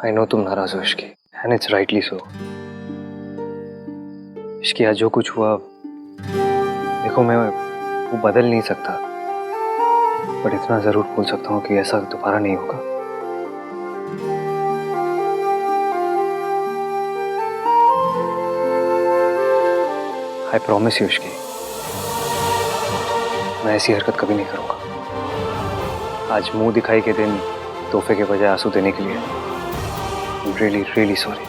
I know तुम नाराज हो Ishki, and it's rightly so. Ishki आज जो कुछ हुआ, देखो मैं वो बदल नहीं सकता, पर इतना जरूर बोल सकता हूँ कि ऐसा दोबारा नहीं होगा। आई प्रॉमिस यू इश्की, मैं ऐसी हरकत कभी नहीं करूंगा। आज मुंह दिखाई के दिन तोहफे के बजाय आंसू देने के लिए I'm really, really sorry.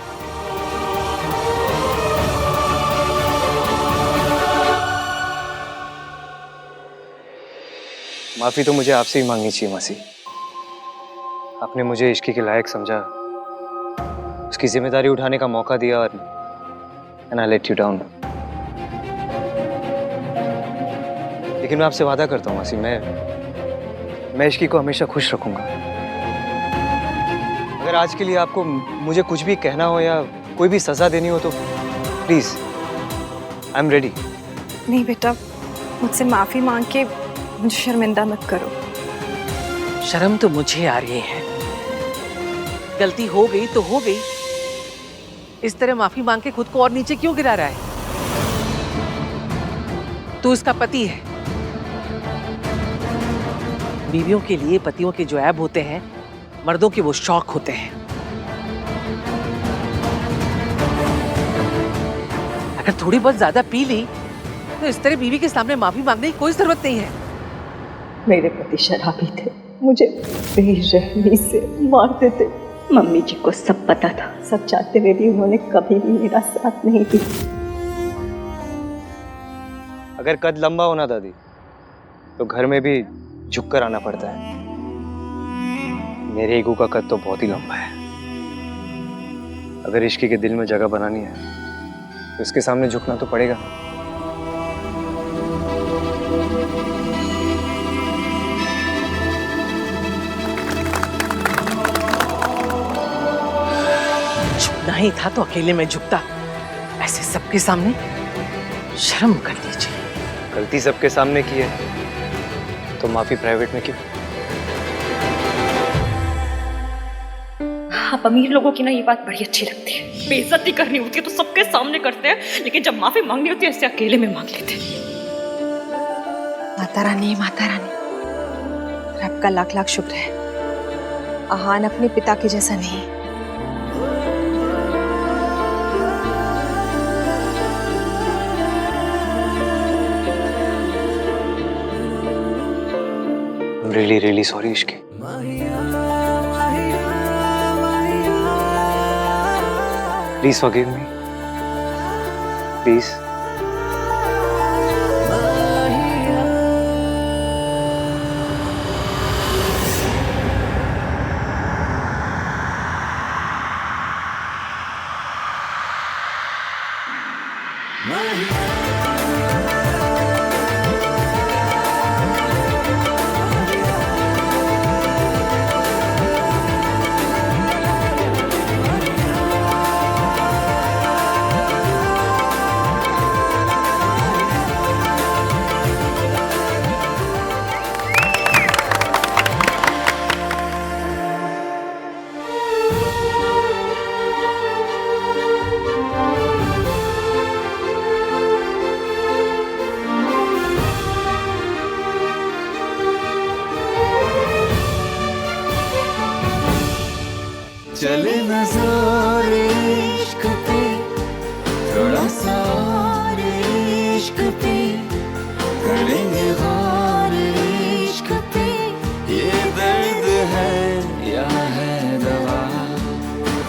माफी तो मुझे आपसे ही मांगनी चाहिए मासी। आपने मुझे इश्की के लायक समझा, उसकी जिम्मेदारी उठाने का मौका दिया और and I let you down. लेकिन मैं आपसे वादा करता हूँ मासी, मैं इश्की को हमेशा खुश रखूंगा। अगर आज के लिए आपको मुझे कुछ भी कहना हो या कोई भी सजा देनी हो तो प्लीज, आई एम रेडी। नहीं बेटा, मुझसे माफी मांग के मुझे शर्मिंदा मत करो। शर्म तो मुझे आ रही है। गलती हो गई तो हो गई, इस तरह माफी मांग के खुद को और नीचे क्यों गिरा रहा है? तू इसका पति है। बीवियों के लिए पतियों के जो ऐब होते हैं, मर्दों के वो शौक होते हैं। अगर थोड़ी बहुत ज्यादा पी ली तो इस तरह बीवी के सामने माफी मांगने की कोई जरूरत नहीं है। मेरे पति शराबी थे, मुझे बेरहमी से मारते थे। मम्मी जी को सब पता था, सब चाहते हुए भी उन्होंने कभी भी मेरा साथ नहीं दिया। अगर कद लंबा होना दादी तो घर में भी झुककर आना पड़ता है। मेरे ईगो का कद तो बहुत ही लंबा है। अगर इश्की के दिल में जगह बनानी है तो इसके सामने झुकना तो पड़ेगा। झुकना ही था तो अकेले में झुकता, ऐसे सबके सामने शर्म कर लीजिए। गलती सबके सामने की है तो माफी प्राइवेट में क्यों? आप अमीर लोगों की ना ये बात बड़ी अच्छी लगती है। बेइज्जती करनी होती है तो सबके सामने करते हैं, लेकिन जब माफी मांगनी होती है ऐसे अकेले में मांग लेते हैं। माता रानी, माता रानी, रब का लाख लाख शुक्र है, आहान अपने पिता के जैसा नहीं। Really really sorry Ishki. Please forgive me. Please. चले नजर इश्क पे, थोड़ा सा और इश्क पे, करेंगे गौर इश्क पे। ये दर्द है या है दवा,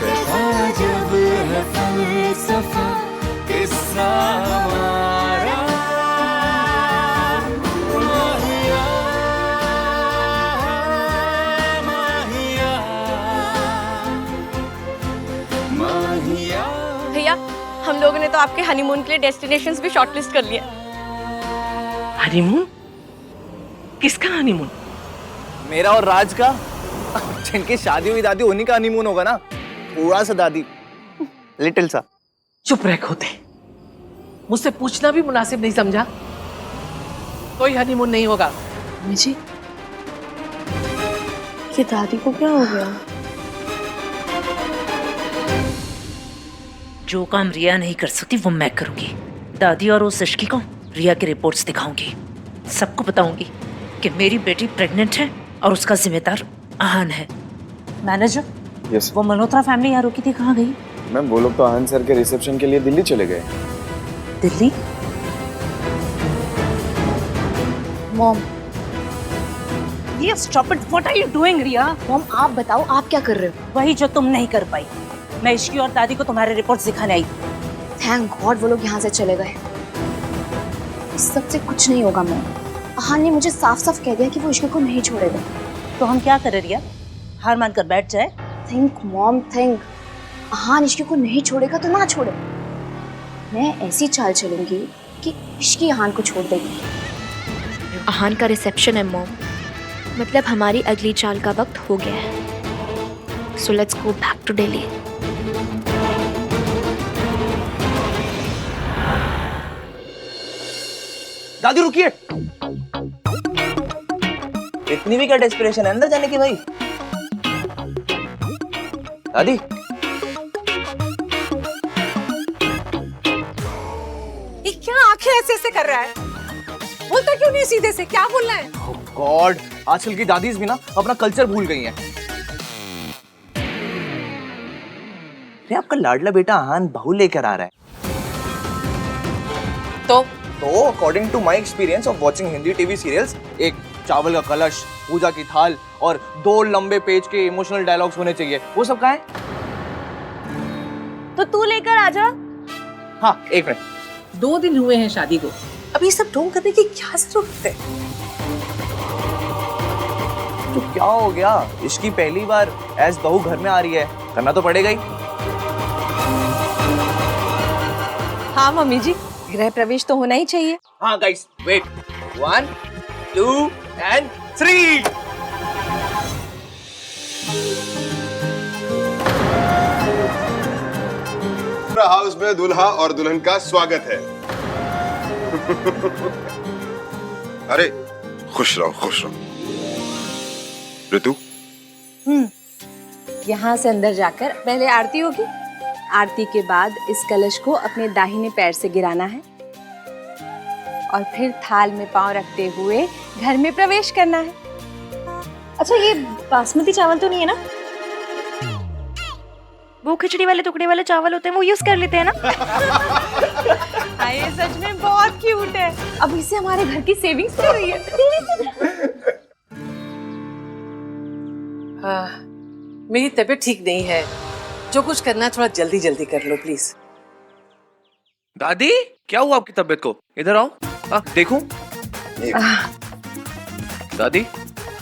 कैसा जब है फलसफा, किस्सा हमारा। माहिया, माहिया, माहिया। भैया, हम लोगों ने तो आपके हनीमून के लिए डेस्टिनेशंस भी शॉर्टलिस्ट कर लिए। हनीमून? किसका हनीमून? मेरा और राज का। जिनकी शादी हुई दादी, उन्हीं का हनीमून होगा ना। थोड़ा सा दादी, लिटिल सा। चुप रह खोते, मुझसे पूछना भी मुनासिब नहीं समझा। कोई हनीमून नहीं होगा। जी, ये दादी को क्या हो गया? जो काम रिया नहीं कर सकती वो मैं करूंगी। दादी और उस इश्की को रिया की रिपोर्ट्स दिखाऊंगी। सबको बताऊंगी कि मेरी बेटी प्रेग्नेंट है और उसका जिम्मेदार आहान है। मैनेजर, यस वो मल्होत्रा फैमिली यहाँ रुकी थी, कहाँ गई? मैम, वो लोग तो आनंद सर के रिसेप्शन के लिए दिल्ली चले गए। दिल्ली? मॉम, ये stop it, what are you doing Riya? Mom आप बताओ, आप क्या कर रहे हो? वही जो तुम नहीं कर पाई। मैं इश्की और दादी को तुम्हारे रिपोर्ट्स दिखाने आई। थैंक गॉड वो लोग यहाँ से चले गए। इस सब से कुछ नहीं होगा मॉम। आहान ने मुझे साफ साफ कह दिया कि वो इश्क को नहीं छोड़ेगा। तो हम क्या करें रिया? हार मान कर बैठ जाए? Think mom think. आहान इश्क को नहीं छोड़ेगा तो ना छोड़े। मैं ऐसी चाल चलूंगी कि इश्की आहान को छोड़ देगी। आहान का रिसेप्शन है मॉम, मतलब हमारी अगली चाल का वक्त हो गया है। So let's go back to Delhi. दादी रुकिए। इतनी भी क्या डेस्परेशन है अंदर जाने की भाई? दादी, ये क्या आंखें ऐसे ऐसे कर रहा है? बोलता क्यों नहीं सीधे से? क्या बोलना है? गॉड, आजकल की दादीज भी ना अपना कल्चर भूल गई हैं। अरे आपका लाडला बेटा आहान बहू लेकर आ रहा है। तो according to my experience of watching Hindi TV serials, एक चावल का कलश, पूजा की थाल और 2 लंबे पेज के इमोशनल डायलॉग्स होने चाहिए। वो सब कहाँ है? तो तू लेकर आ जा। हाँ, एक मिनट। 2 दिन हुए हैं शादी को, अब ये सब ढोंग करने की क्या जरूरत है? तो क्या हो गया? इसकी पहली बार एज बहू घर में आ रही है, करना तो पड़ेगा ही। हाँ मम्मी जी, गृह प्रवेश तो होना ही चाहिए। हाँ गाइस, वेट, 1 2 and 3। हाउस में दूल्हा और दुल्हन का स्वागत है। अरे खुश रहो, खुश रहो। ऋतु, यहाँ से अंदर जाकर पहले आरती होगी। आरती के बाद इस कलश को अपने दाहिने पैर से गिराना है और फिर थाल में पांव रखते हुए घर में प्रवेश करना है। अच्छा, ये बासमती चावल तो नहीं है ना? वो खिचड़ी वाले टुकड़े वाले चावल होते हैं, वो यूज कर लेते हैं ना? ये सच में बहुत क्यूट है। अब इससे हमारे घर की सेविंग्स हो रही है। हाँ, मेरी तबीयत ठीक नहीं है। जो कुछ करना है थोड़ा जल्दी जल्दी कर लो प्लीज। दादी, क्या हुआ आपकी तबीयत को? इधर आओ। देखूं? दादी,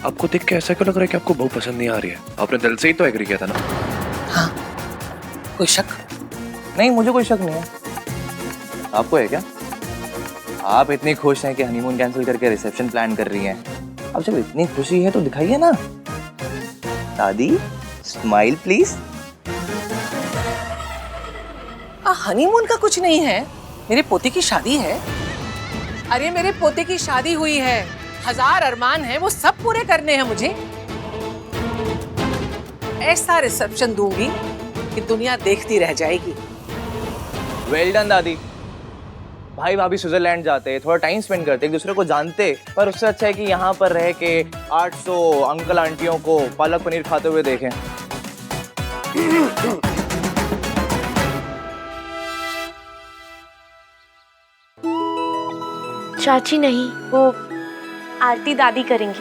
आपको देख के ऐसा क्यों लग रहा है कि आपको बहू पसंद नहीं आ रही है? आपने दिल से ही तो एग्री किया था ना? हाँ, कोई शक? नहीं, मुझे कोई शक नहीं है। आपको है क्या? आप इतनी खुश हैं कि हनीमून कैंसिल करके रिसेप्शन प्लान कर रही हैं। अब जब इतनी खुशी है तो दिखाइए ना। दादी, स्माइल प्लीज। हनीमून का कुछ नहीं है, मेरे पोते की शादी है। अरे मेरे पोते की शादी हुई है, 1000 अरमान है, वो सब पूरे करने हैं मुझे। ऐसा रिसेप्शन दूंगी कि दुनिया देखती रह जाएगी। वेल डन दादी। भाई भाभी स्विट्जरलैंड जाते, थोड़ा टाइम स्पेंड करते, एक दूसरे को जानते, पर उससे अच्छा है कि यहाँ पर रह के 800 अंकल आंटियों को पालक पनीर खाते हुए देखें। चाची नहीं, वो आरती दादी करेंगी।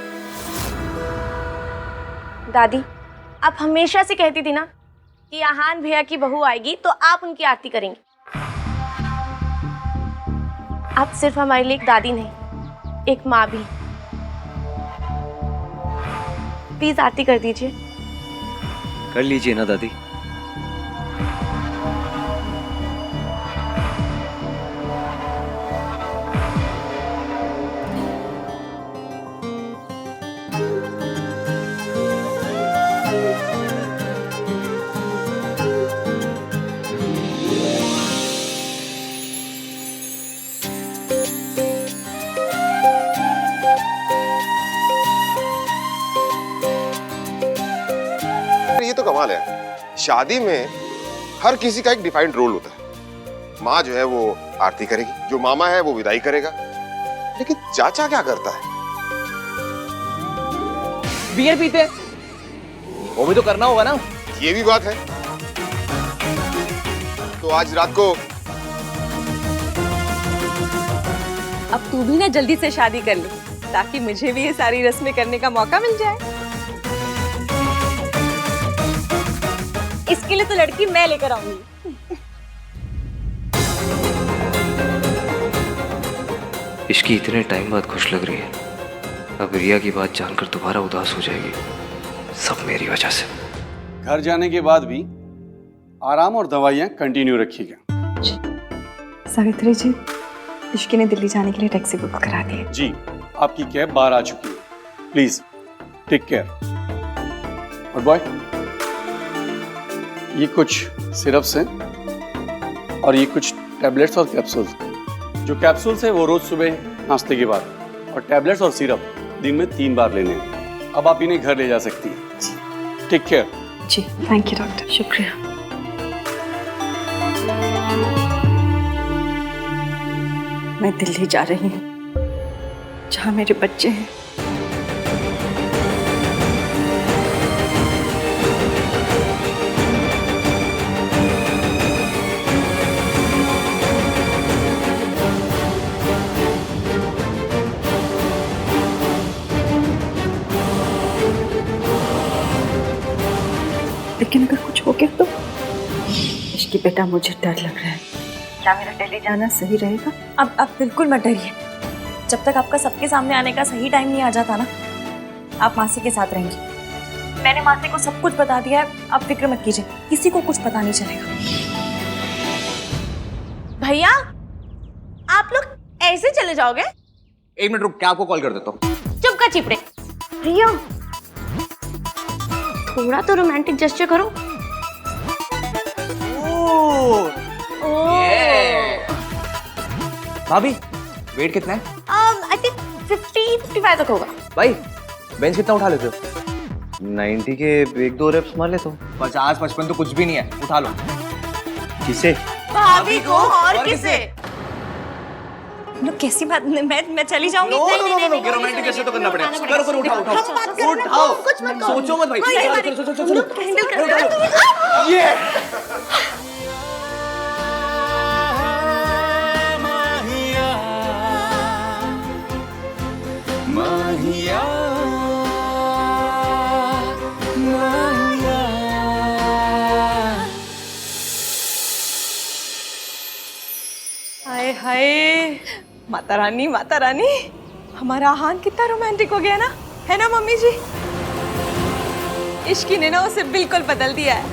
दादी, आप हमेशा से कहती थी ना कि आहान भैया की बहू आएगी तो आप उनकी आरती करेंगी। आप सिर्फ हमारे लिए एक दादी नहीं, एक माँ भी। प्लीज आरती कर दीजिए। कर लीजिए ना दादी। ये तो कमाल है। शादी में हर किसी का एक डिफाइंड रोल होता है। माँ जो है वो आरती करेगी, जो मामा है वो विदाई करेगा, लेकिन चाचा क्या करता है? बियर पीते, वो भी तो करना होगा ना। ये भी बात है। तो आज रात को अब तू भी ना जल्दी से शादी कर ले, ताकि मुझे भी ये सारी रस्में करने का मौका मिल जाए। इसके लिए तो लड़की मैं लेकर आऊंगी। इश्की इतने टाइम बाद खुश लग रही है, अब रिया की बात जानकर दोबारा उदास हो जाएगी। सब मेरी वजह से। घर जाने के बाद भी आराम और दवाइयाँ कंटिन्यू रखिएगा। सावित्री जी, इश्की ने दिल्ली जाने के लिए टैक्सी बुक करा दी है। जी, आपकी कैब बाहर आ चुकी है। Please take care. और बॉय, ये कुछ सिरप्स हैं और ये कुछ टैबलेट्स और कैप्सूल्स। जो कैप्सूल्स है वो रोज सुबह नाश्ते के बाद, और टैबलेट्स और सिरप दिन में 3 बार लेने हैं। अब आप इन्हें घर ले जा सकती हैं। Take care. जी, थैंक यू डॉक्टर। शुक्रिया। मैं दिल्ली जा रही हूँ, जहाँ मेरे बच्चे हैं। लेकिन अगर कुछ हो गया तो? इश्की बेटा, मुझे डर लग रहा है। क्या मेरा दिल्ली जाना सही रहेगा? अब बिल्कुल मत डरिए। जब तक आपका सबके सामने आने का सही टाइम नहीं आ जाता ना, आप मासी के साथ रहेंगी। मैंने मासी को सब कुछ बता दिया है, आप फिक्र मत कीजिए, किसी को कुछ पता नहीं चलेगा। भैया, आप लोग ऐसे चले जाओगे? 1 मिनट रुक, क्या आपको कॉल कर देता हूँ। चुप कर चिपड़े। रिया, थोड़ा तो रोमांटिक जेस्चर करो। भाभी, वेट कितना है? आई थिंक 50-55 तक होगा। भाई, बेंच कितना उठा लेते हो? 90 के 1-2 रेप्स मार लेता हूँ। 50-55 तो कुछ भी नहीं है, उठा लो। किसे? भाभी को और किसे? कैसी बात, मैं चली जाऊंगी। नो, रोमांटिक कैसे तो करना पड़ेगा। करो, उठाओ। कुछ मत सोचो मत भाई। चलो, ये माहिया, हाय हाय, माता रानी, माता रानी, हमारा आहान कितना रोमांटिक हो गया ना, है ना मम्मी जी? इश्की ने ना उसे बिल्कुल बदल दिया है।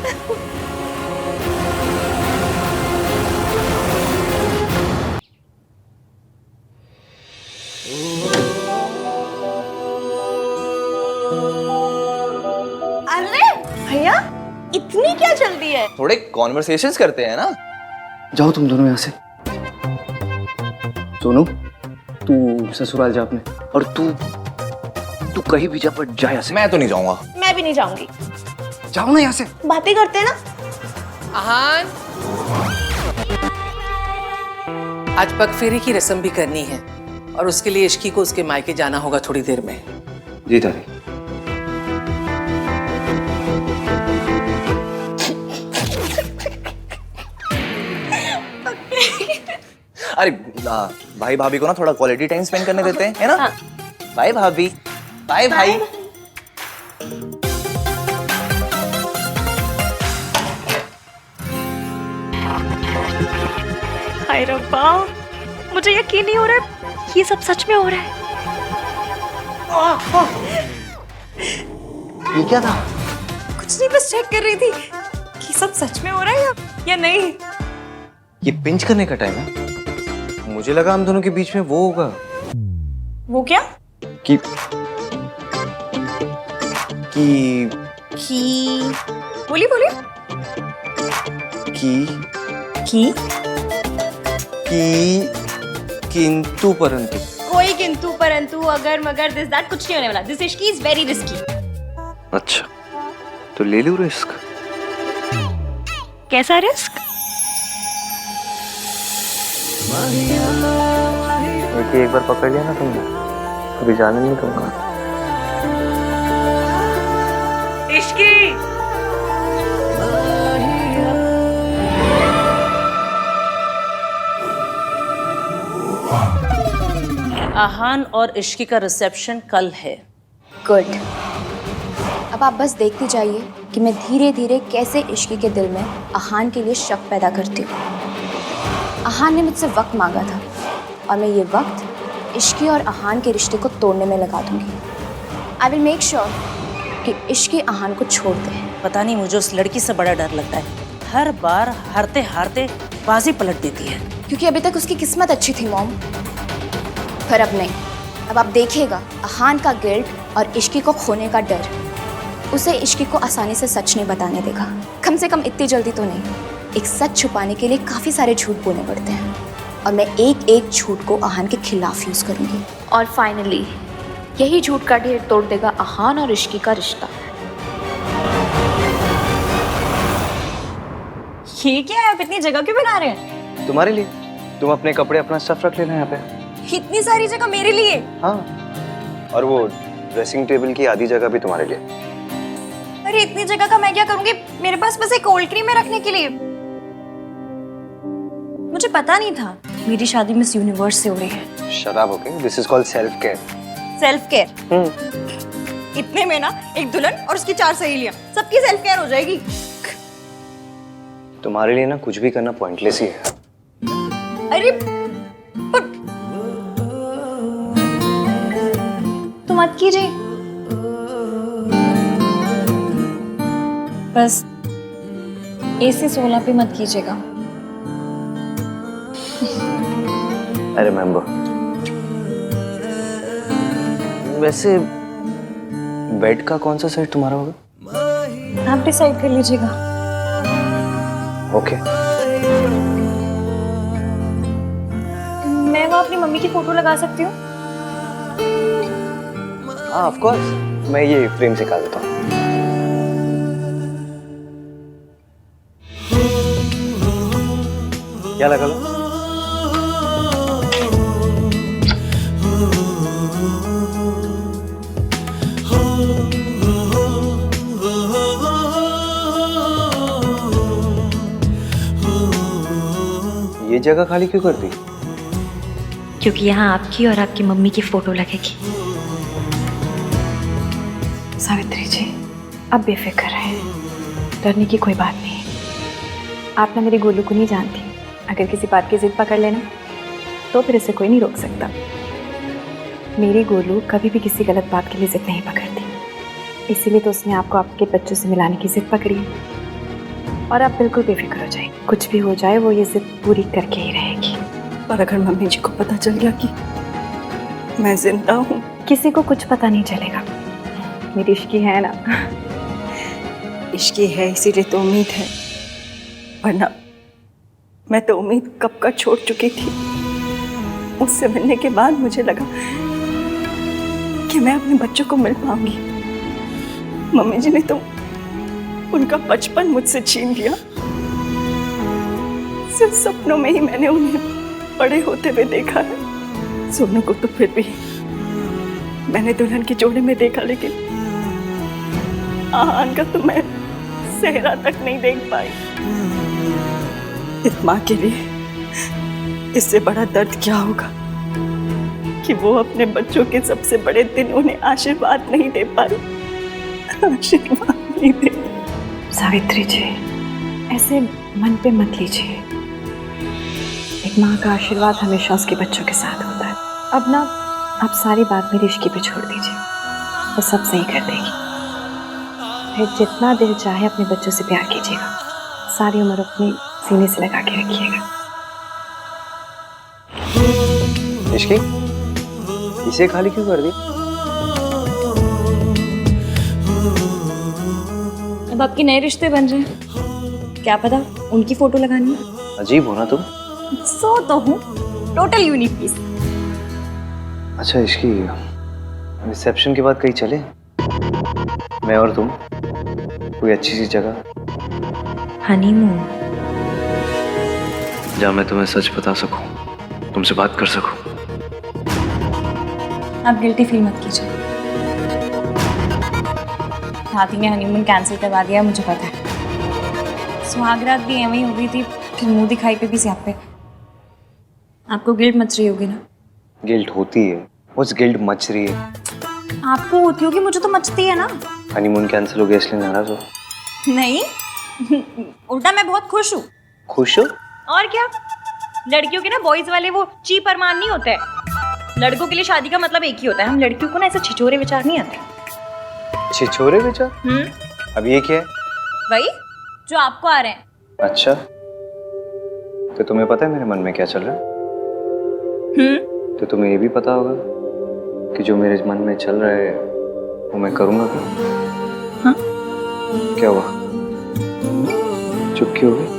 अरे भैया, इतनी क्या जल्दी है? थोड़े कॉन्वर्सेशंस करते हैं ना। जाओ तुम दोनों यहाँ से। सोनू, तू ससुराल जा अपने, और तू कहीं भी जा, पर जा यहाँ से। मैं तो नहीं जाऊंगा। मैं भी नहीं जाऊंगी। जाओ ना यहाँ से। बातें करते हैं ना। आहान, आज पगफेरे की रस्म भी करनी है, और उसके लिए इश्की को उसके मायके जाना होगा थोड़ी देर में। जी दादी। अरे भाई भाभी को ना थोड़ा क्वालिटी टाइम स्पेंड करने देते हैं, है ना? बाय भाभी, बाय भाई। हाय रब्बा, मुझे यकीन नहीं हो रहा है, ये सब सच में हो रहा है। ये क्या था? कुछ नहीं, बस चेक कर रही थी कि सब सच में हो रहा है या नहीं। ये पिंच करने का टाइम है। मुझे लगा हम दोनों के बीच में वो होगा। वो क्या? कि बोली कि किंतु परंतु। कोई किंतु परंतु अगर मगर दिस दैट कुछ नहीं होने वाला। This Ishki is very risky. अच्छा, तो ले लूं रिस्क। कैसा रिस्क? एक बार पकड़ लिया ना तुमने, कभी जाने नहीं दूंगा। इश्की आहान और इश्की का रिसेप्शन कल है। गुड। अब आप बस देखते जाइए कि मैं धीरे धीरे कैसे इश्की के दिल में आहान के लिए शक पैदा करती हूँ। आहान ने मुझसे वक्त मांगा था और मैं ये वक्त इश्की और आहान के रिश्ते को तोड़ने में लगा दूंगी। आई विल मेक श्योर कि इश्की आहान को छोड़ दे। पता नहीं मुझे उस लड़की से बड़ा डर लगता है, हर बार हारते हारते बाजी पलट देती है। क्योंकि अभी तक उसकी किस्मत अच्छी थी मॉम, पर अब नहीं। अब आप देखिएगा आहान का गिल्ट और इश्की को खोने का डर उसे इश्की को आसानी से सच नहीं बताने देगा। कम से कम इतनी जल्दी तो नहीं। एक सच छुपाने के लिए काफ़ी सारे झूठ बोलने पड़ते हैं और मैं एक एक झूठ को आहान के खिलाफ यूज़ करूँगी। और फाइनली यही झूठ का ढेर तोड़ देगा आहान और इश्की का रिश्ता। ये क्या है? आप इतनी जगह क्यों बना रहे हैं? तुम्हारे लिए। तुम अपने कपड़े अपना स्टफ रख लेना यहाँ पे। इतनी सारी जगह मेरे लिए? हाँ, और वो ड्रेसिंग टेबल की आधी जगह भी तुम्हारे लिए। अरे इतनी जगह का मैं क्या करूंगी? मेरे पास बस एक कोल्ड क्रीम है रखने के लिए। मुझे पता नहीं था मेरी शादी मिस यूनिवर्स से हो रही है। शराब okay, this is called self care. Self care? इतने में ना एक दुल्हन और उसकी 4 सहेलियां, सबकी सेल्फ केयर हो जाएगी। तुम्हारे लिए ना कुछ भी करना पॉइंटलेस ही है। अरे पर तो मत कीजिए, बस AC 16 पे मत कीजिएगा। I remember. वैसे बेड का कौन सा सेट तुम्हारा होगा? आप डिसाइड कर लीजिएगा। ओके। मैं वहाँ अपनी मम्मी की फोटो लगा सकती हूँ? हाँ ऑफ कोर्स, मैं ये फ्रेम से निकाल देता हूँ। क्या लगा लो? ये जगह खाली क्यों कर दी? क्योंकि यहाँ आपकी और आपकी मम्मी की फोटो लगेगी। सावित्री जी, अब बेफिक्र रहे, डरने की कोई बात नहीं। आप ना मेरे गोलू को नहीं जानती, अगर किसी बात की जिद पकड़ लेना तो फिर इसे कोई नहीं रोक सकता। मेरी गोलू कभी भी किसी गलत बात के लिए जिद नहीं पकड़ती, इसीलिए तो उसने आपको आपके बच्चों से मिलाने की जिद पकड़ी है। और आप बिल्कुल बेफिक्र हो जाए, कुछ भी हो जाए वो ये जिद पूरी करके ही रहेगी। पर अगर मम्मी जी को पता चल गया कि मैं जिंदा हूँ? किसी को कुछ पता नहीं चलेगा। मेरी इश्की है ना। इश्की है इसीलिए तो उम्मीद है, वरना मैं तो उम्मीद कब का छोड़ चुकी थी। उससे मिलने के बाद मुझे लगा कि मैं अपने बच्चों को मिल पाऊंगी। मम्मी जी ने तो उनका बचपन मुझसे छीन लिया। सिर्फ सपनों में ही मैंने उन्हें बड़े होते हुए देखा है। सोनू को तो फिर भी मैंने दुल्हन के जोड़े में देखा, लेकिन आहान का तो मैं सेहरा तक नहीं देख पाई। इस माँ के लिए इससे बड़ा दर्द क्या होगा कि वो अपने बच्चों के सबसे बड़े दिन उन्हें आशीर्वाद नहीं दे पाई। आशीर्वाद नहीं दे। सावित्री जी, ऐसे मन पे मत लीजिए। एक माँ का आशीर्वाद हमेशा उसके बच्चों के साथ होता है। अब ना आप सारी बात मेरी इश्की पे छोड़ दीजिए, वो सब सही कर देगी। फिर जितना दिल चाहे अपने बच्चों से प्यार कीजिएगा, सारी उम्र अपने सीने से लगा के रखिएगा। इश्की, इसे खाली क्यों कर दी? अब आपके नए रिश्ते बन रहे हैं, क्या पता उनकी फोटो लगानी है। अजीब हो ना तुम। सो तो हूँ, टोटल यूनिक पीस। अच्छा इश्की, रिसेप्शन के बाद कहीं चले, मैं और तुम, कोई अच्छी सी जगह हनीमून। जहाँ मैं तुम्हें सच बता सकूं। तुमसे बात कर सकूं। आप गिल्टी फील मत कीजिए। हाथी ने हनीमून कैंसिल करवा दिया, मुझे पता है। सुहागरात भी एवं ही हो गई थी, फिर मुंह दिखाई पे भी स्यापे। आपको गिल्ट मच रही होगी ना? गिल्ट होती है, उस गिल्ट मच रही है। आपको होती होगी, मुझे तो मचती है ना। हनीमून कैंसिल हो गया इसलिए नाराज हो? नहीं, उल्टा मैं बहुत खुश हूँ। खुश हो? और क्या, लड़कियों के ना बॉयज वाले वो ची परमान नहीं होते। लड़कों के लिए शादी का मतलब एक ही होता है। हम लड़कियों को ना ऐसे छिछोरे विचार नहीं आते। छिछोरे विचार? अब ये क्या है? वही जो आपको आ रहे हैं। अच्छा, तो तुम्हें पता है मेरे मन में क्या चल रहा है? तो तुम्हें ये भी पता होगा कि जो मेरे मन में चल रहा है वो मैं करूंगा क्या? हाँ? क्या हुआ, चुप क्यों हो गई?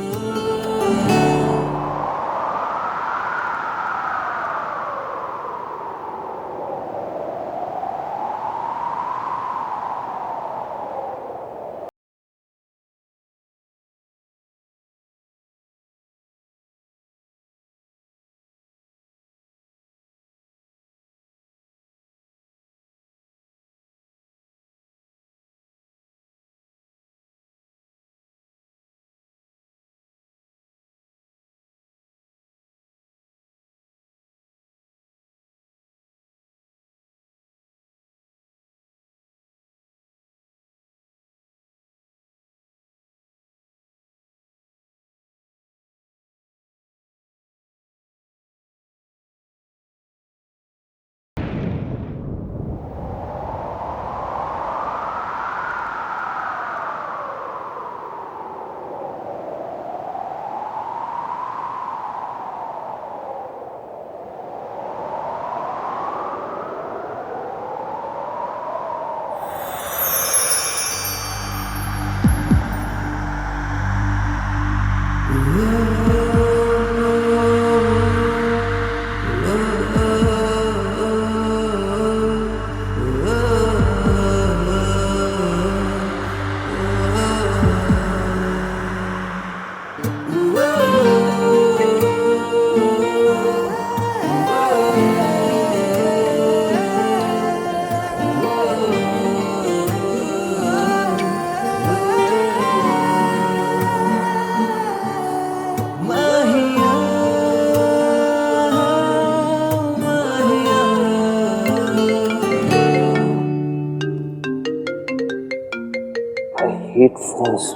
hate phones.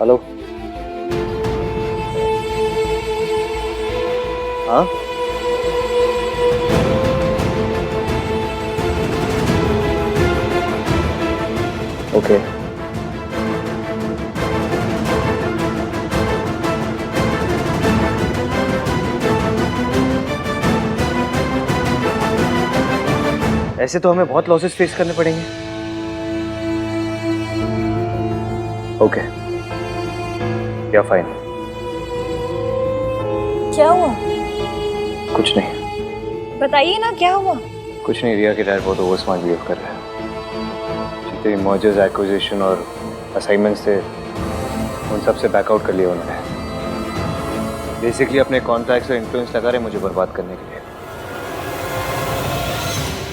हेलो, हाँ ओके ऐसे तो हमें बहुत लॉसेस फेस करने पड़ेंगे। ओके या फाइन। क्या हुआ? कुछ नहीं। बताइए ना क्या हुआ? कुछ नहीं, रिया के डैड बहुत ओवर स्मार्ट बिहेव कर रहे हैं। जितने मर्जर्स, एक्विजिशन और असाइनमेंट्स थे उन सब से बैकआउट कर लिया उन्होंने। बेसिकली अपने कॉन्ट्रैक्ट्स और इन्फ्लुएंस लगा रहे मुझे बर्बाद करने के लिए।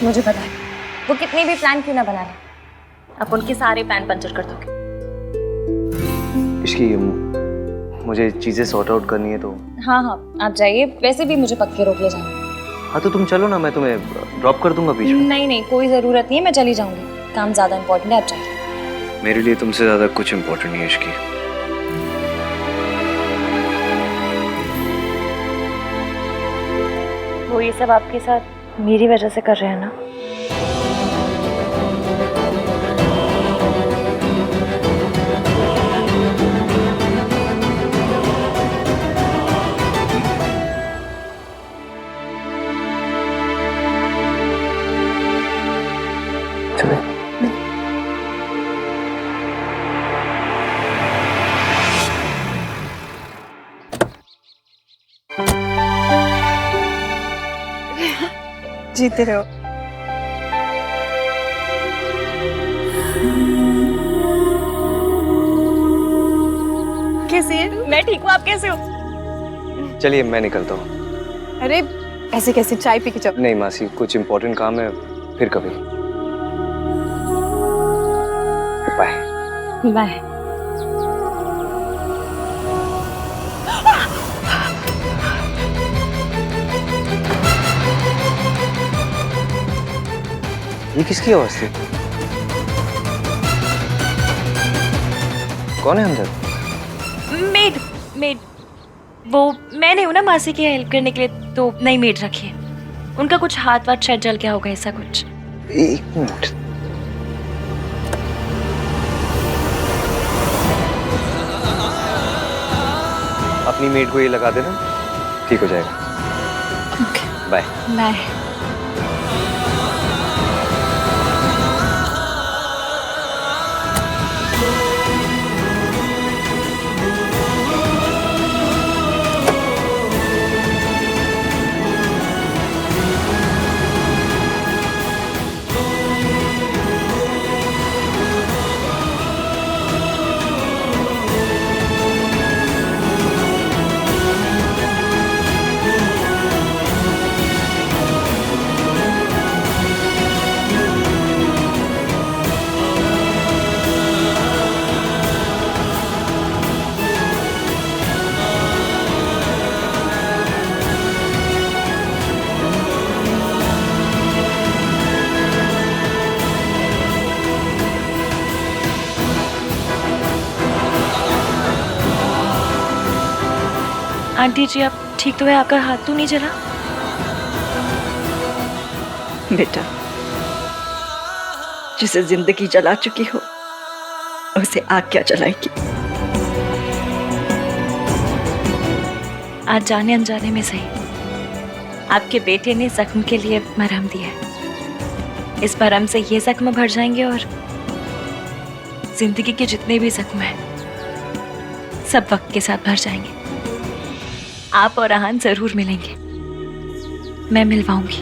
मुझे पता है वो कितनी भी प्लान क्यों ना बना रहे, आप उनके सारे प्लान पंचर कर दोगे। इसकी मुझे चीजें सॉर्ट आउट करनी है तो। हाँ हाँ आप जाइए, वैसे भी मुझे पक्के रोक ले जाना। हाँ तो तुम चलो ना, मैं तुम्हें ड्रॉप कर दूंगा बीच में। नहीं नहीं कोई जरूरत नहीं है, मैं चली जाऊंगी, काम ज्यादा इम्पोर्टेंट है, आप जाइए। मेरे लिए तुमसे ज्यादा कुछ इम्पोर्टेंट नहीं है इसकी। वो ये सब आपके साथ मेरी वजह से कर रहे हैं ना? जीते रहो। कैसी है? मैं ठीक हूँ, आप कैसे हो? चलिए मैं निकलता हूँ। अरे ऐसे कैसे, चाय पी के जाओ। नहीं मासी, कुछ इम्पोर्टेंट काम है, फिर कभी। बाय। बाय। ये किसकी आवाज थी? कौन है अंदर? मेड मेड वो मैं नहीं हूँ ना मासी की हेल्प करने के लिए, तो नई मेड रखी है। उनका कुछ हाथ वाथ शायद जल गया होगा, ऐसा कुछ। एक मिनट। अपनी मेड को ये लगा देना, ठीक हो जाएगा। बाय। बाय। आंटी जी आप ठीक तो है? आपका हाथ तो नहीं जला? बेटा, जिसे जिंदगी जला चुकी हो उसे आग क्या जलाएगी? आज जाने अनजाने में सही, आपके बेटे ने जख्म के लिए मरहम दिया है। इस मरहम से ये जख्म भर जाएंगे और जिंदगी के जितने भी जख्म हैं सब वक्त के साथ भर जाएंगे। आप और आहान जरूर मिलेंगे, मैं मिलवाऊंगी।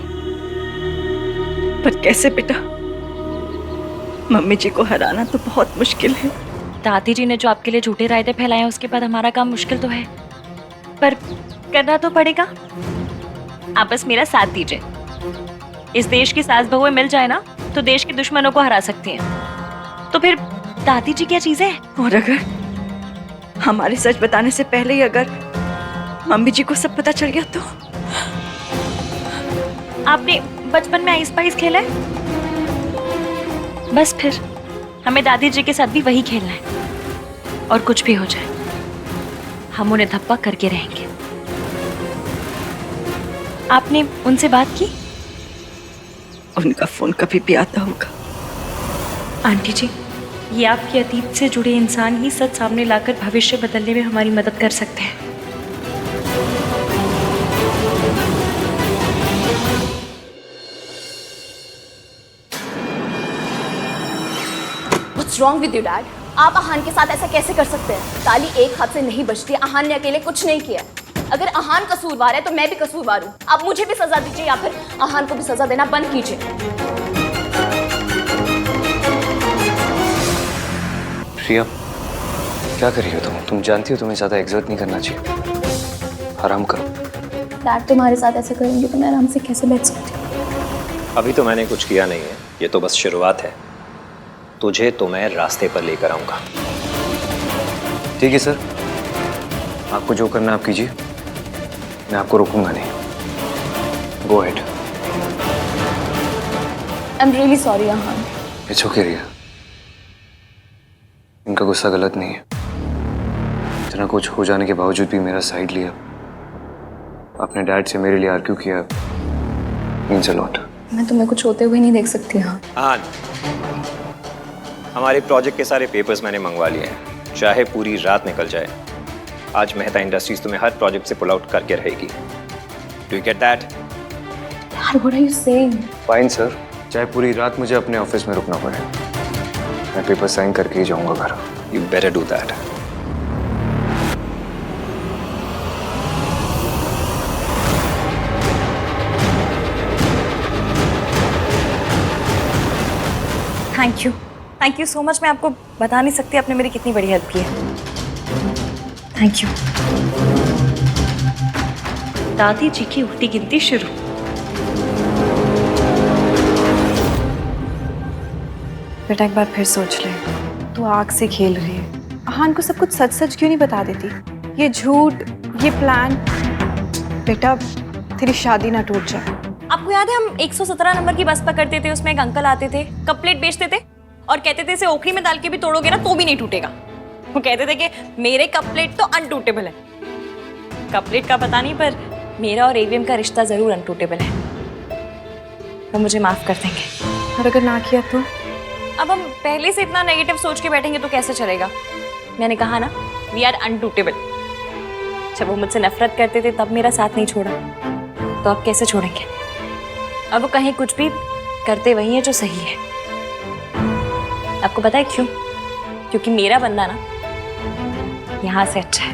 पर कैसे बेटा? मम्मी जी को हराना तो बहुत मुश्किल है। दादी जी ने जो आपके लिए झूठे रायते फैलाए उसके बाद हमारा काम मुश्किल तो है, पर करना तो पड़ेगा। आप बस मेरा साथ दीजिए। इस देश की सास बहुएं मिल जाए ना तो देश के दुश्मनों को हरा सकती हैं। तो फिर दादी जी क्या चीज है? और अगर हमारे सच बताने से पहले ही अगर मम्मी जी को सब पता चल गया तो? आपने बचपन में आइस पाइस खेला है? बस फिर हमें दादी जी के साथ भी वही खेलना है। और कुछ भी हो जाए हम उन्हें धप्पा करके रहेंगे। आपने उनसे बात की? उनका फोन कभी भी आता होगा। आंटी जी, ये आपके अतीत से जुड़े इंसान ही सच सामने लाकर भविष्य बदलने में हमारी मदद कर सकते हैं। What's wrong with you, Dad? आप आहान के साथ ऐसा कैसे कर सकते हैं? ताली एक हाथ से नहीं बजती। आहान ने अकेले कुछ नहीं किया। अगर आहान कसूरवार है तो मैं भी कसूरवार हूँ। आप मुझे भी सजा दीजिए या फिर आहान को भी सजा देना बंद कीजिए। प्रिया, क्या कर रही हो तुम जानती हो तुम्हें ज्यादा एग्जर्ट नहीं करना चाहिए। आराम करो। डैड तुम्हारे साथ ऐसे करेंगे तो मैं आराम से कैसे बैठ सकती हूँ? अभी तो मैंने कुछ किया नहीं है, ये तो बस शुरुआत है। तुझे तो मैं रास्ते पर लेकर आऊंगा। ठीक है सर, आपको जो करना आप कीजिए, मैं आपको रोकूंगा नहीं। Go ahead. I am really sorry Aahan. It's okay Riya, इनका गुस्सा गलत नहीं है। इतना कुछ हो जाने के बावजूद भी मेरा साइड लिया, अपने डैड से मेरे लिए आर्ग्यू किया, मीन्स अ लॉट। मैं तुम्हें कुछ होते हुए नहीं देख सकती। हाँ, हमारे प्रोजेक्ट के सारे पेपर्स मैंने मंगवा लिए हैं, चाहे पूरी रात निकल जाए। आज मेहता इंडस्ट्रीज तुम्हें हर प्रोजेक्ट से पुल आउट करके रहेगी। Do you get that? Dad, what are you saying? Fine sir, चाहे पूरी रात मुझे अपने ऑफिस में रुकना पड़े, मैं पेपर साइन करके ही जाऊंगा घर। You better do that. Thank you so much. मैं आपको बता नहीं सकती आपने मेरी कितनी बड़ी हेल्प की है। Thank you. दादी जी की उल्टी गिनती शुरू। बेटा एक बार फिर सोच ले, तू आग से खेल रही है। अहान को सब कुछ सच सच क्यों नहीं बता देती? ये झूठ, ये प्लान, बेटा तेरी शादी ना टूट जाए। आपको याद है हम 117 नंबर की बस पकड़ते थे, उसमें एक अंकल आते थे, कप प्लेट बेचते थे और कहते थे इसे ओखरी में डाल के भी तोड़ोगे ना तो भी नहीं टूटेगा। वो कहते थे कि मेरे कप प्लेट तो अनटूटेबल है। कप प्लेट का पता नहीं, पर मेरा और एवीएम का रिश्ता जरूर अनटूटेबल है। वो मुझे माफ कर देंगे। और अगर ना किया तो? अब हम पहले से इतना नेगेटिव सोच के बैठेंगे तो कैसे चलेगा? मैंने कहा ना, वी आर अनटूटेबल। जब वो मुझसे नफरत करते थे तब मेरा साथ नहीं छोड़ा, तो अब कैसे छोड़ेंगे? अब वो कहीं कुछ भी करते वही है जो सही है। आपको पता है क्यों? क्योंकि मेरा बंदा ना यहाँ से अच्छा है।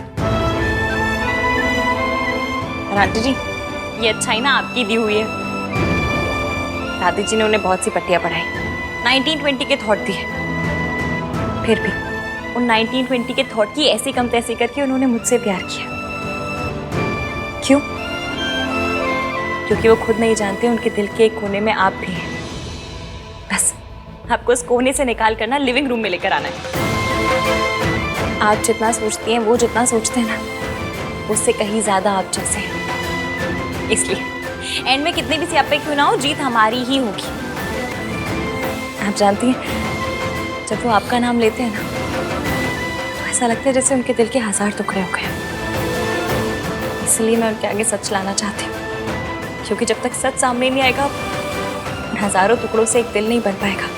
और आंटी जी, ये अच्छाई ना आपकी दी हुई है। दादी जी ने उन्हें बहुत सी पट्टियां पढ़ाई, 1920 के थॉट दिए, फिर भी उन 1920 के थॉट की ऐसी कम तैसी करके उन्होंने मुझसे प्यार किया। क्यों? क्योंकि वो खुद नहीं जानते उनके दिल के एक कोने में आप भी हैं। बस आपको उस कोने से निकाल कर ना लिविंग रूम में लेकर आना है। आप जितना सोचती हैं, वो जितना सोचते हैं ना, उससे कहीं ज्यादा आप जैसे हैं। इसलिए एंड में कितने भी सियापे क्यों ना हो, जीत हमारी ही होगी। आप जानती हैं, जब वो आपका नाम लेते हैं ना, तो ऐसा लगता है जैसे उनके दिल के 1000 टुकड़े हो गए। इसलिए मैं उनके आगे सच लाना चाहती हूँ, क्योंकि जब तक सच सामने नहीं आएगा, हजारों टुकड़ों से एक दिल नहीं बन पाएगा।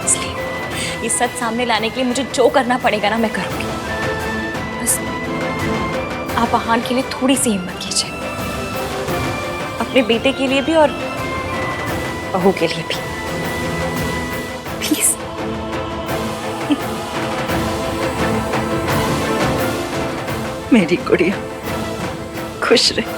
इसलिए ये सच सामने लाने के लिए मुझे जो करना पड़ेगा ना, मैं करूँगी। बस आप अहान के लिए थोड़ी सी हिम्मत कीजिए, अपने बेटे के लिए भी और बहू के लिए भी, प्लीज। मेरी गुड़िया खुश रहे।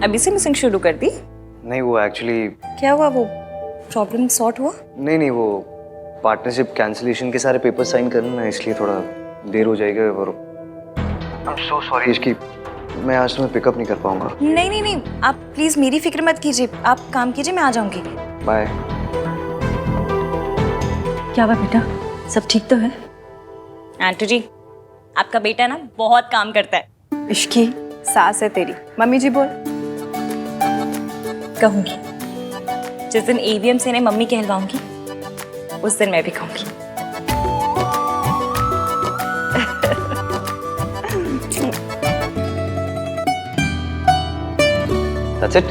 अभी से मिसिंग शुरू कर दी? नहीं, वो एक्चुअली क्या हुआ? वो प्रॉब्लम सॉर्ट हुआ? नहीं, वो पार्टनरशिप कैंसिलेशन के सारे पेपर साइन करना ना, इसलिए थोड़ा देर हो जाएगा। और आई एम सो सॉरी इसकी, मैं आज तुम्हें पिकअप नहीं कर पाऊंगा। नहीं, आप प्लीज मेरी फिक्र मत कीजिए, आप काम कीजिए, मैं आ जाऊंगी। बाय। क्या हुआ बेटा, सब ठीक तो है? आंटी जी, आपका बेटा ना बहुत काम करता है। इश्की सास है तेरी। मम्मी जी बोल। कहूंगी, जिस दिन एवीएम से इन्हें मम्मी कहलवाऊंगी, उस दिन मैं भी कहूंगी। That's it?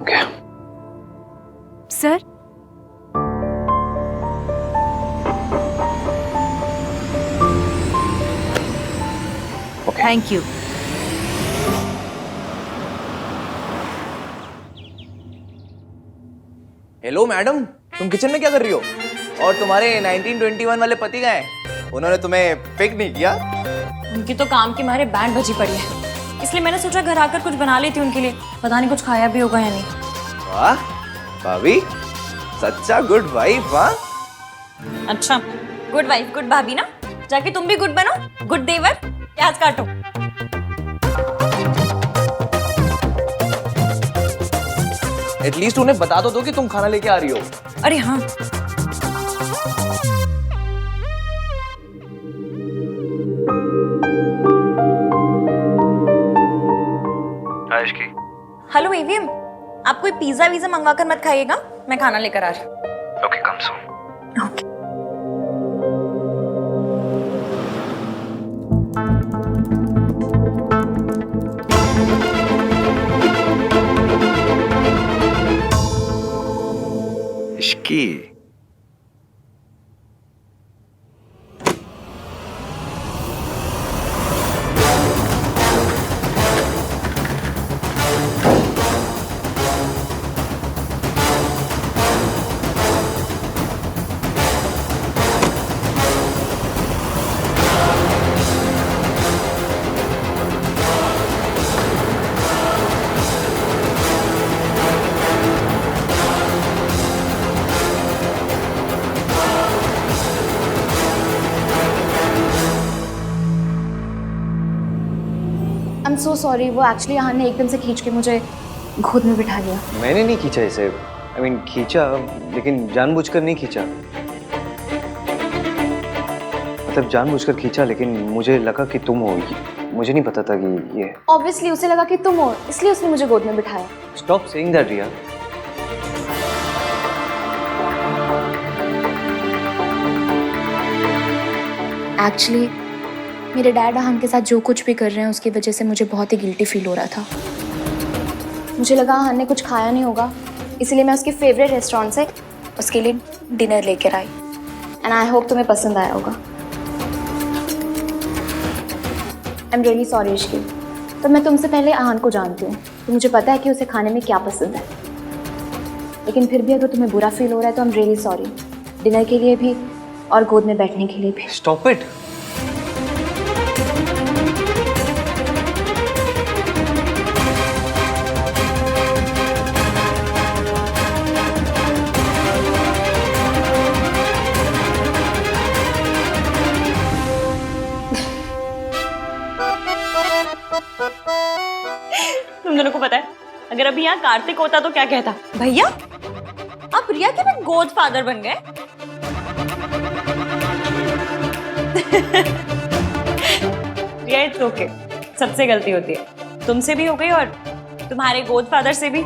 Okay. Sir, thank you. Hello madam, तुम किचन में क्या कर रही हो? और तुम्हारे 1921 वाले पति गए हैं? उन्होंने तुम्हें पिक नहीं किया? उनकी तो काम के मारे बैंड बजी पड़ी है, इसलिए मैंने सोचा घर आकर कुछ बना लेती उनके लिए। पता नहीं कुछ खाया भी होगा या नहीं। वाह भाभी, सच्चा गुड वाइफ। वाह, अच्छा, गुड वाइफ गुड भाभी ना, जाके तुम भी गुड बनो। गुड देवर, प्याज काटो। एटलीस्ट उन्हें बता तो दो कि तुम खाना लेके आ रही हो। अरे हाँ, हेलो एवीएम, आप कोई पिज्जा वीजा मंगवा कर मत खाइएगा, मैं खाना लेकर आ रही हूँ। Okay, come soon. Okay. Ishki. I'm so sorry, वो एक्चुअली अहान ने एकदम से खींच के मुझे गोद में बिठा लिया। मैंने नहीं खींचा इसे, I mean, खींचा लेकिन जानबूझकर नहीं खींचा। मतलब जानबूझकर खींचा लेकिन मुझे लगा कि तुम हो, मुझे नहीं पता था कि ये। ऑब्वियसली उसे लगा कि तुम हो, इसलिए उसने मुझे गोद में बिठाया। Stop saying that Riya. Actually मेरे डैड अहान के साथ जो कुछ भी कर रहे हैं उसकी वजह से मुझे बहुत ही गिल्टी फील हो रहा था। मुझे लगा अहान ने कुछ खाया नहीं होगा, इसलिए मैं उसके फेवरेट रेस्टोरेंट से उसके लिए डिनर लेकर आई। एंड आई होप तुम्हें पसंद आया होगा। आई एम रियली सॉरी इश्की, तो मैं तुमसे पहले अहान को जानती हूँ, तो मुझे पता है कि उसे खाने में क्या पसंद है। लेकिन फिर भी अगर तुम्हें बुरा फील हो रहा है तो आई एम रियली सॉरी, डिनर के लिए भी और गोद में बैठने के लिए भी। Stop it. तुम दोनों को पता है, अगर अभी यहाँ कार्तिक होता तो क्या कहता? भैया आप रिया के भी गोद फादर बन गए। रिया इट्स ओके, सबसे गलती होती है, तुमसे भी हो गई और तुम्हारे गोद फादर से भी।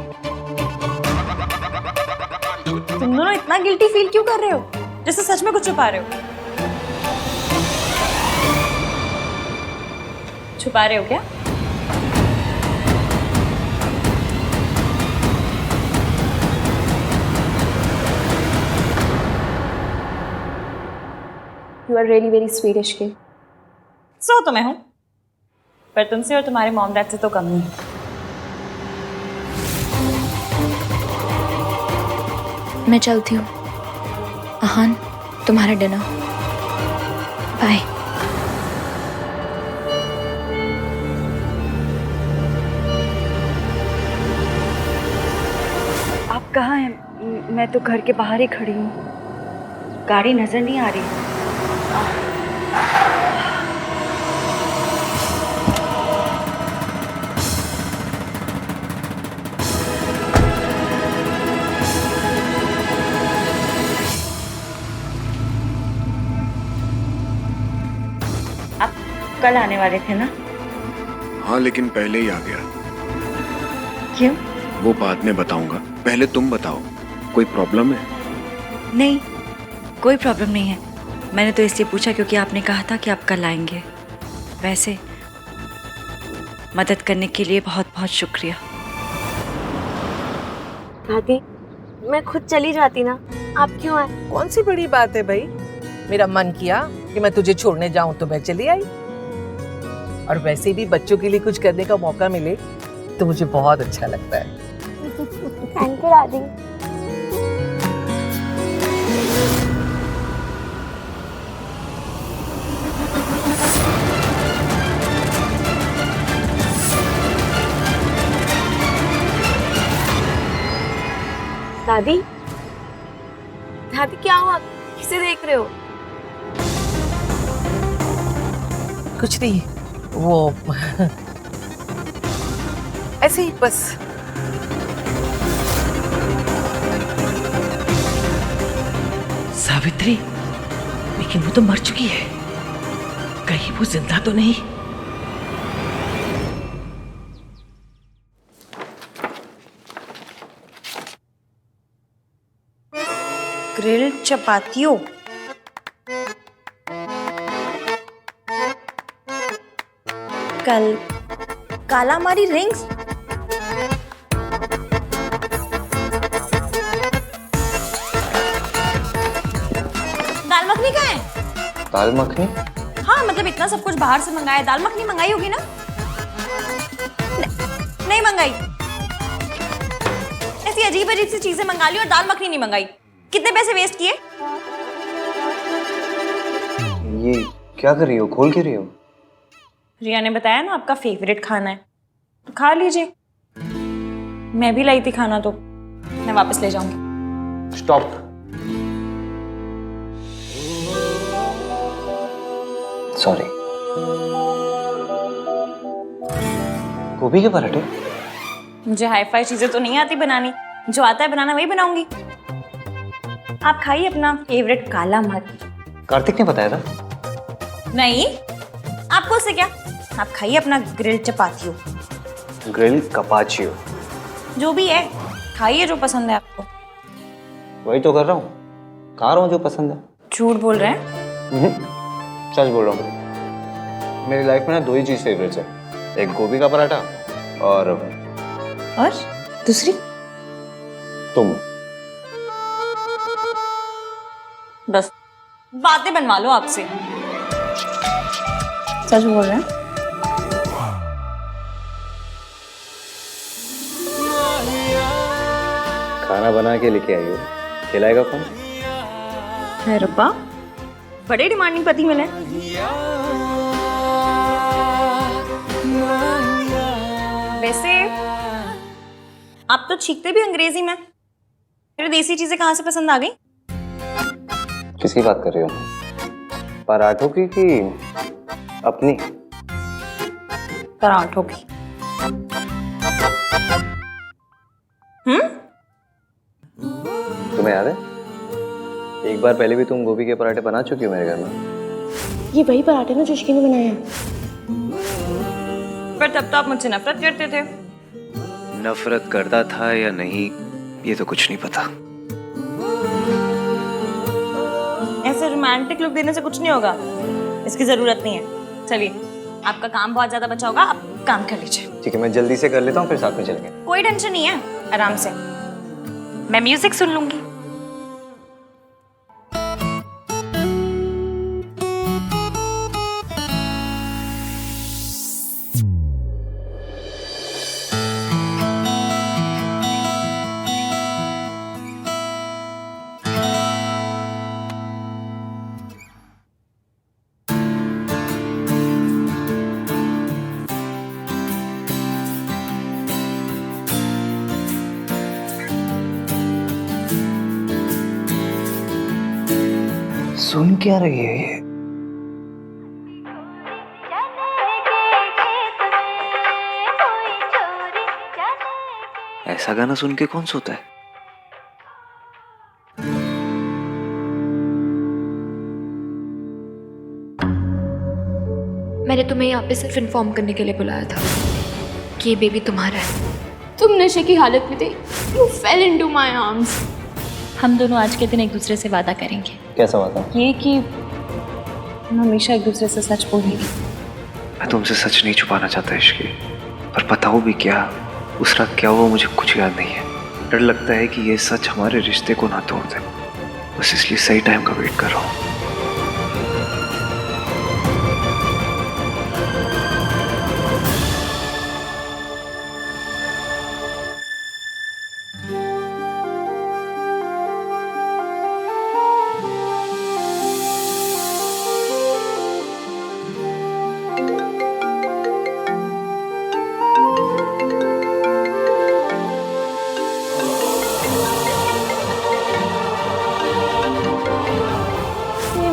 तुम दोनों इतना गिल्टी फील क्यों कर रहे हो, जैसे सच में कुछ छुपा रहे हो? छुपा रहे हो क्या? You are really very sweet Ishki. सो तो मैं हूं, पर तुमसे और तुम्हारे मॉम डैड से तो कम नहीं। मैं चलती हूँ। अहान, तुम्हारा डिनर। बाय। आप कहाँ हैं? मैं तो घर के बाहर ही खड़ी हूँ, गाड़ी नजर नहीं आ रही। आप कल आने वाले थे ना? हाँ, लेकिन पहले ही आ गया। क्यों? वो बाद में बताऊंगा, पहले तुम बताओ, कोई प्रॉब्लम है? नहीं, कोई प्रॉब्लम नहीं है। मैंने तो इसलिए पूछा क्योंकि आपने कहा था कि आप कल आएंगे। वैसे मदद करने के लिए बहुत बहुत शुक्रिया। दादी, मैं खुद चली जाती ना, आप क्यों आए? कौन सी बड़ी बात है भाई, मेरा मन किया कि मैं तुझे छोड़ने जाऊं तो मैं चली आई। और वैसे भी बच्चों के लिए कुछ करने का मौका मिले तो मुझे बहुत अच्छा लगता है। थैंक यू दादी। दादी, दादी क्या हुआ? किसे देख रहे हो? कुछ नहीं, वो ऐसे ही बस। सावित्री, लेकिन वो तो मर चुकी है, कहीं वो जिंदा तो नहीं? ग्रिल्ड चपातियों, कालामारी रिंग्स, दाल मखनी कहाँ है? दाल मखनी? हाँ मतलब इतना सब कुछ बाहर से मंगाया, दाल मखनी मंगाई होगी ना? नहीं मंगाई। ऐसी अजीब अजीब सी चीजें मंगा ली और दाल मखनी नहीं मंगाई। कितने पैसे वेस्ट किए? ये क्या कर रही हो, खोल के रही हो? रिया ने बताया ना आपका फेवरेट खाना है, तो खा लीजिए। मैं भी लाई थी खाना, तो मैं वापस ले जाऊंगी। स्टॉप। सॉरी। गोभी के पराठे? मुझे हाई फाई चीजें तो नहीं आती बनानी, जो आता है बनाना वही बनाऊंगी। आप खाइए अपना फेवरेट काला मर्च। कार्तिक ने बताया था। नहीं, आपको उससे क्या, आप खाइए अपना ग्रिल चपातियों। ग्रिल कपाचियो? जो भी है खाइए, जो पसंद है आपको। वही तो कर रहा हूँ, खा रहा हूँ जो पसंद है। झूठ बोल रहे हैं? सच बोल रहा हूँ। मेरी लाइफ में ना 2 ही चीज फेवरेट्स है, एक गोभी का पराठा और दूसरी? तुम। बस बातें बनवा लो आपसे। सच बोल रहे हैं? खाना बना के लेके आई हो, खिलाएगा कौन? है रब्बा, बड़े डिमांडिंग पति मिले। वैसे आप तो छींकते भी अंग्रेजी में, फिर देसी चीजें कहाँ से पसंद आ गई? किसकी बात कर रही हो? पराठों की कि अपनी? पराठों की। तुम्हें याद है एक बार पहले भी तुम गोभी के पराठे बना चुकी हो मेरे घर में? ये वही पराठे ना जो इश्की ने बनाए हैं। पर तब तो आप मुझसे नफरत करते थे। नफरत करता था या नहीं ये तो कुछ नहीं पता। ऐसे रोमांटिक लुक देने से कुछ नहीं होगा, इसकी जरूरत नहीं है। चलिए, आपका काम बहुत ज्यादा बचा होगा, आप काम कर लीजिए। ठीक है, मैं जल्दी से कर लेता हूँ, फिर साथ में चलेंगे। कोई टेंशन नहीं है, आराम से। मैं म्यूजिक सुन लूंगी। सुन क्या रही है ये? ऐसा गाना सुन के कौन सोता है? मैंने तुम्हें यहाँ पे सिर्फ इन्फॉर्म करने के लिए बुलाया था कि ये बेबी तुम्हारा है। तुम नशे की हालत में थे, you fail into my arms. हम दोनों आज के दिन एक दूसरे से वादा करेंगे। कैसा वादा? ये कि हम हमेशा एक दूसरे से सच बोलेंगे। मैं तुमसे सच नहीं छुपाना चाहता इश्की, पर बताओ भी क्या, उस रात क्या हुआ मुझे कुछ याद नहीं है। डर लगता है कि ये सच हमारे रिश्ते को ना तोड़ दे, बस इसलिए सही टाइम का वेट कर रहा हूँ।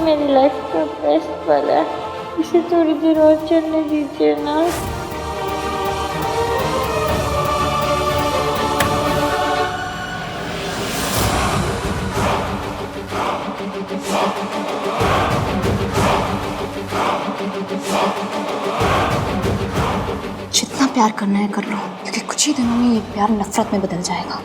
मेरी लाइफ का बेस्ट पल है, इसे थोड़ी देर और चलने दीजिए ना। जितना प्यार करना है कर लो, क्योंकि कुछ ही दिनों में ये प्यार नफरत में बदल जाएगा।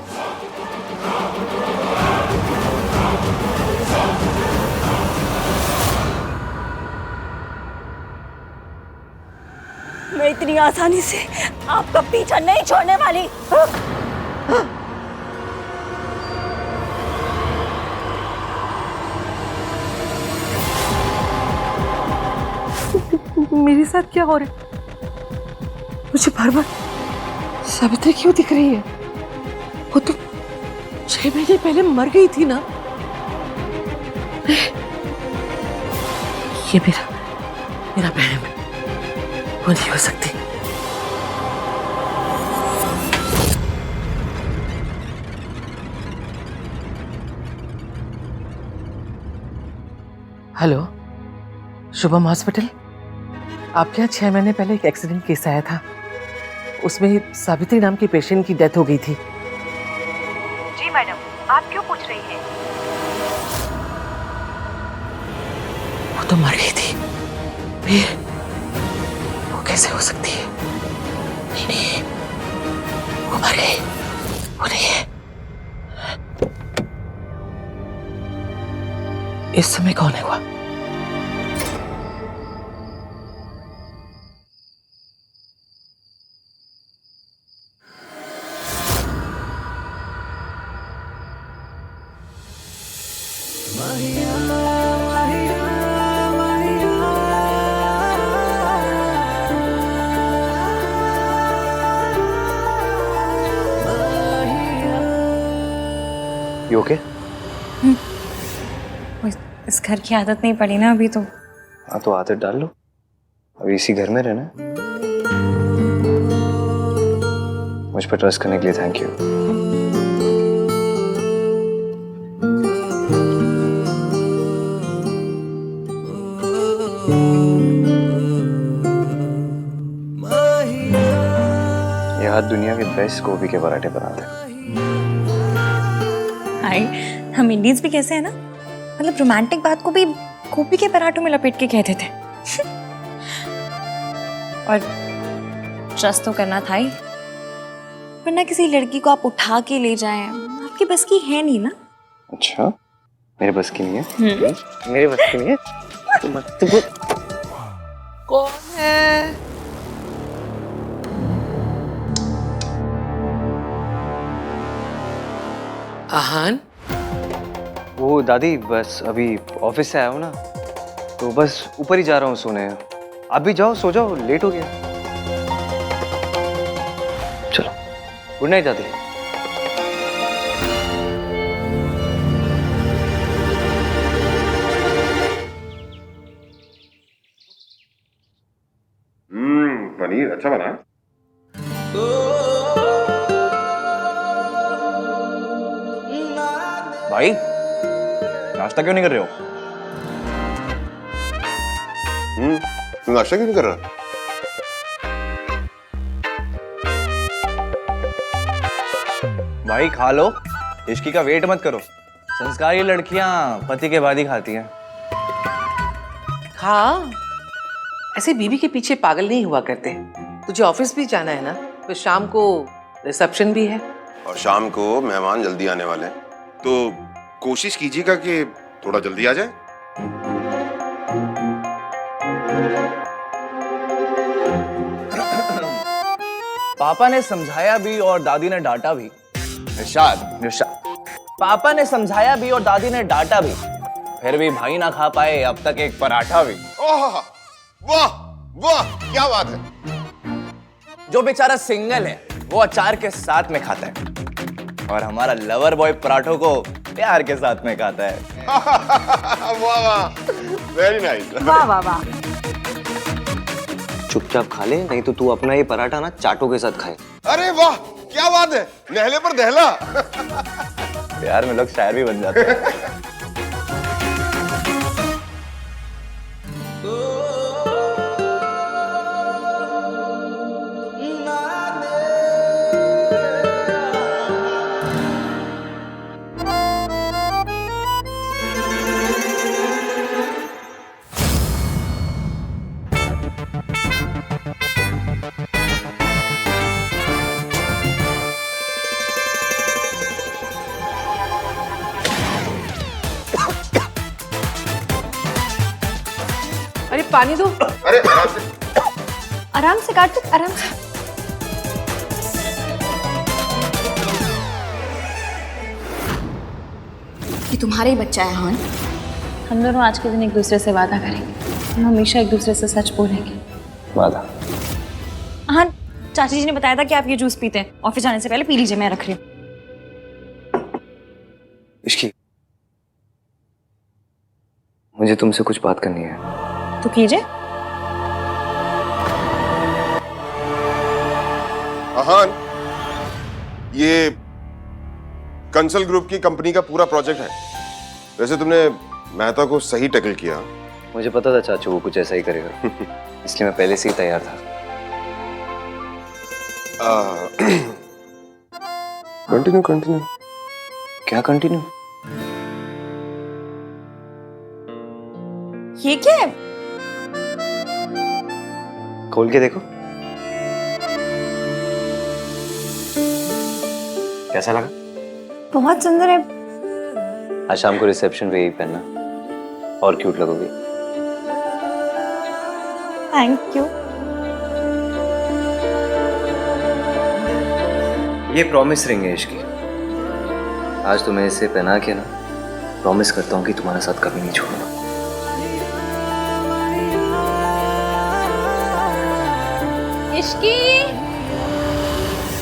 मैं इतनी आसानी से आपका पीछा नहीं छोड़ने वाली। मेरे साथ क्या हो रहा है? मुझे बार बार सावित्री क्यों दिख रही है? वो तो 6 महीने पहले मर गई थी ना। ये मेरा बहन है, वो नहीं हो सकती। Hello, Shubham hospital. आपके यहाँ 6 महीने पहले एक एक्सीडेंट केस आया था। उसमें सावित्री नाम के पेशेंट की डेथ हो गई थी। जी मैडम, आप क्यों पूछ रही हैं? वो तो मर गई थी। फिर वो कैसे हो सकती है? नहीं नहीं, वो मर गई, वो नहीं है। इस समय कौन है वो? You okay? इस घर की आदत नहीं पड़ी ना अभी तो। हाँ तो आदत डाल लो, अभी इसी घर में रहना है। मुझ पर ट्रस्ट करने के लिए थैंक यू। ये हाथ दुनिया के बेस्ट गोभी के पराठे बनाते हैं। हाय, हम इंडियंस भी कैसे हैं ना, मतलब रोमांटिक बात को भी गोभी के पराठों में लपेट के कहते थे। और ट्रस्ट तो करना था ही, वरना किसी लड़की को आप उठा के ले जाएं, आपकी बस की है नहीं ना। अच्छा, मेरे बस की नहीं है? मेरे बस की नहीं है? तो कौन है? आहान? वो दादी, बस अभी ऑफिस से आया हूँ ना, तो बस ऊपर ही जा रहा हूँ सोने। आप भी जाओ, सो जाओ, लेट हो गया। चलो, गुड नाइट दादी। पनीर अच्छा बना है। भाई, नाश्ता क्यों नहीं कर रहे हो? तू नाश्ता क्यों नहीं कर रहा? भाई खा लो, इश्की का वेट मत करो। संस्कारी लड़कियां पति के बाद ही खाती हैं। हाँ, ऐसे बीवी के पीछे पागल नहीं हुआ करते। तुझे ऑफिस भी जाना है ना, तो शाम को रिसेप्शन भी है। और शाम को मेहमान जल्दी आने वाले हैं, तो कोशिश कीजिएगा कि थोड़ा जल्दी आ जाए। पापा ने समझाया भी और दादी ने डांटा भी। निशाद, पापा ने समझाया भी और दादी ने डांटा भी, फिर भी भाई ना खा पाए अब तक एक पराठा भी। ओह, वाह वाह, क्या बात है। जो बेचारा सिंगल है वो अचार के साथ में खाता है, और हमारा लवर बॉय पराठों को प्यार के साथ में खाता है। वाह वाह, वेरी नाइस। वाह वाह वाह। चुपचाप खा ले, नहीं तो तू अपना ये पराठा ना चाटों के साथ खाए। अरे वाह, क्या बात है, नहले पर दहला। प्यार में लोग शायर भी बन जाते हैं। अरे पानी दो। अरे आराम से कार्तिक, आराम से। ये तुम्हारा ही बच्चा है हान। हम दोनों आज के दिन एक दूसरे से वादा करेंगे, हम हमेशा एक दूसरे से सच बोलेंगे। वादा? हाँ, चाची जी ने बताया था कि आप ये जूस पीते हैं, ऑफिस जाने से पहले पी लीजिए, मैं रख रही हूँ। इश्की, मुझे तुमसे कुछ बात करनी है। तो कीजिए। आहान, ये कंसल ग्रुप की कंपनी का पूरा प्रोजेक्ट है। वैसे तुमने मेहता को सही टैकल किया। मुझे पता था चाचू वो कुछ ऐसा ही करेगा, इसलिए मैं पहले से ही तैयार था। Continue continue. क्या कंटिन्यू? ये क्या है? खोल के देखो। कैसा लगा? बहुत सुंदर है। आज शाम को रिसेप्शन पे यही पहनना, और क्यूट लगोगी। Thank you. ये प्रॉमिस रिंग है इसकी। आज तो मैं इसे पहना के ना प्रॉमिस करता हूँ कि तुम्हारे साथ कभी नहीं छोड़ूंगा। इश्की,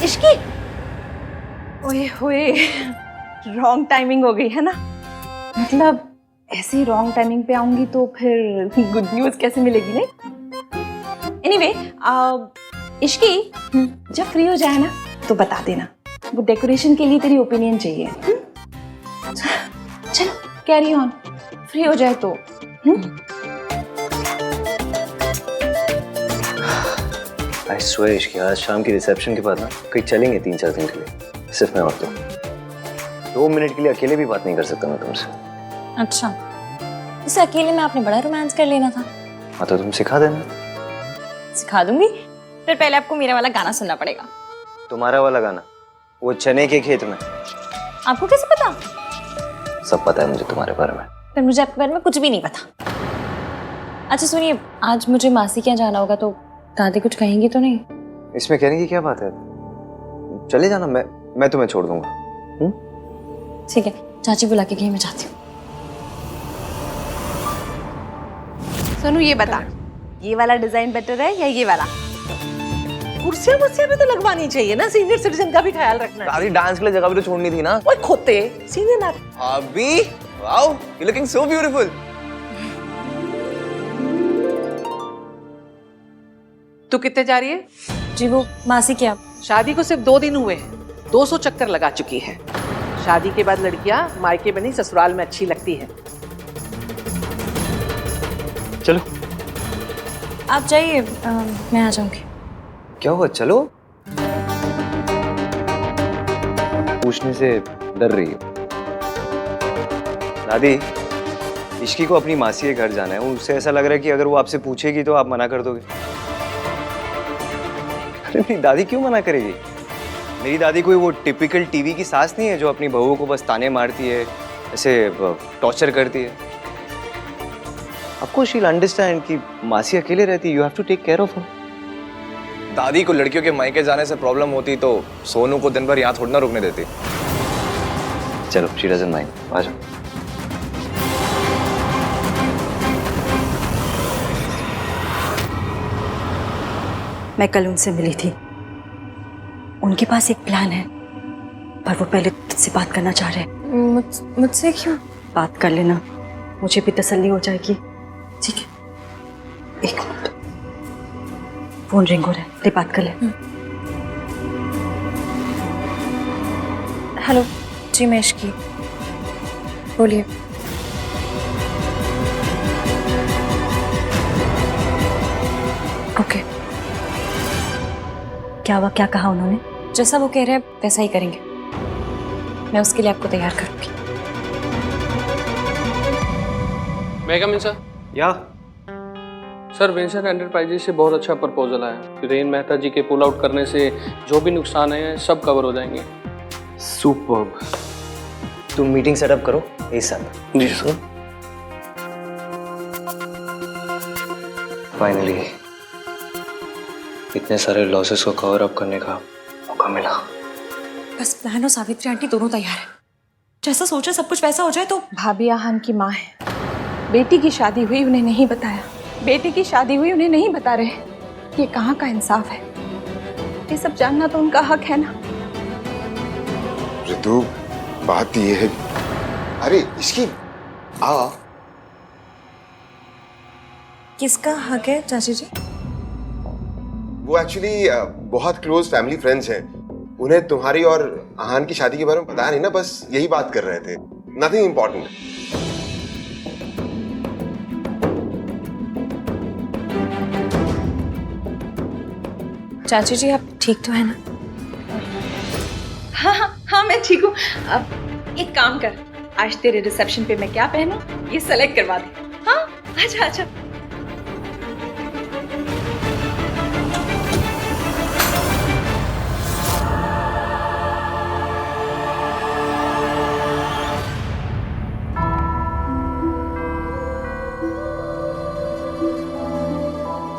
इश्की, ओए होए, रॉन्ग टाइमिंग हो गई है ना। मतलब ऐसे ही रॉन्ग टाइमिंग पे आऊंगी तो फिर गुड न्यूज कैसे मिलेगी नहीं। एनीवे, इश्की, जब फ्री हो जाए ना तो बता देना। वो डेकोरेशन के लिए तेरी ओपिनियन चाहिए। चलो कैरी ऑन, फ्री हो जाए तो। आई स्वेयर इश्की, आज शाम की रिसेप्शन के बाद ना कहीं चलेंगे 3-4 दिन के लिए, सिर्फ मैं और तुम। 2 मिनट के लिए अकेले भी बात नहीं कर सकता मैं तुमसे। अच्छा, इसे अकेले में आपने बड़ा रोमांस कर लेना था। हाँ तो तुम सिखा देना। सिखा दूंगी, फिर पहले आपको मेरा वाला गाना सुनना पड़ेगा। तुम्हारा वाला गाना? वो चने के खेत में? आपको कैसे पता? सब पता है मुझे तुम्हारे बारे में। फिर मुझे आपके बारे में कुछ भी नहीं पता। अच्छा सुनिए, आज मुझे मासी के यहाँ जाना होगा तो दादी कुछ कहेंगी तो नहीं? इसमें कहने की क्या बात है, चले जाना, मैं तुम्हें छोड़ दूंगा। ठीक है, चाची बुला के गई, मैं जाती हूँ। सोनू ये बता, ये वाला डिजाइन बेटर है या ये वाला? कुर्सियां वुर्सियां भी तो लगवानी चाहिए ना, सीनियर सिटीजन का भी ख्याल रखना है। दादी डांस के लिए जगह भी तो छोड़नी थी ना। ओए खोते, सीनियर ना। अभी wow, you looking so beautiful. तू कितने जा रही है? जी वो मासी क्या, शादी को सिर्फ 2 दिन हुए हैं, 200 चक्कर लगा चुकी है। शादी के बाद लड़कियां मायके में नहीं ससुराल में अच्छी लगती है। चलो आप जाइए, मैं आ जाऊंगी। क्या हुआ, चलो। पूछने से डर रही है दादी। इश्की को अपनी मासी के घर जाना है, उससे ऐसा लग रहा है कि अगर वो आपसे पूछेगी तो आप मना कर दोगे। अरे मेरी दादी क्यों मना करेगी? मेरी दादी कोई वो टिपिकल टीवी की सास नहीं है जो अपनी बहू को बस ताने मारती है, ऐसे टॉर्चर करती है। आपको शी विल अंडरस्टैंड कि मासी अकेले रहती है, you have to take care of her. दादी को लड़कियों के मायके जाने से प्रॉब्लम होती तो सोनू को दिन भर यहाँ थोड़ा ना रुकने देती। चलो, शी डजंट माइंड, आ जाओ। मैं कल उनसे मिली थी, उनके पास एक प्लान है, पर वो पहले तुझसे बात करना चाह रहे हैं। मुझसे क्यों? बात कर लेना, मुझे भी तसल्ली हो जाएगी। ठीक है, एक मिनट, फोन रिंग हो रहा है, ले बात कर ले। हेलो जी, मैं इश्की, बोलिए। ओके, क्या हुआ, क्या कहा उन्होंने? जैसा वो कह रहे हैं वैसा ही करेंगे। मैं उसके लिए आपको तैयार करूंगी। मैं कम इन सर? या सर, वेंचर एंटरप्राइजेज से बहुत अच्छा प्रपोजल आया। रेन मेहता जी के पुल आउट करने से जो भी नुकसान है सब कवर हो जाएंगे। सुपर्ब। तुम मीटिंग सेटअप करो इस साथ। जी सर। फाइनली इतने सारे लॉसेस को कवर अप करने का मौका मिला। बस बहन और सावित्री आंटी दोनों तैयार है। जैसा सोचा सब कुछ वैसा हो जाए तो। भाभी आहान की माँ है, बेटी की शादी हुई उन्हें नहीं बताया, बेटी की शादी हुई उन्हें नहीं बता रहे। ये कहाँ का इंसाफ है? ये सब जानना तो उनका हक है ना। ऋतु, बात ये है, अरे इसकी आ। किसका हक है चाची जी? वो एक्चुअली बहुत क्लोज फैमिली फ्रेंड्स हैं। उन्हें तुम्हारी और आहान की शादी के बारे में पता नहीं ना, बस यही बात कर रहे थे, नथिंग इम्पोर्टेंट। चाची जी आप ठीक तो है ना? हाँ मैं ठीक हूँ। अब एक काम कर, आज तेरे रिसेप्शन पे मैं क्या पहनूं ये सेलेक्ट करवा दे। हाँ आजा आजा।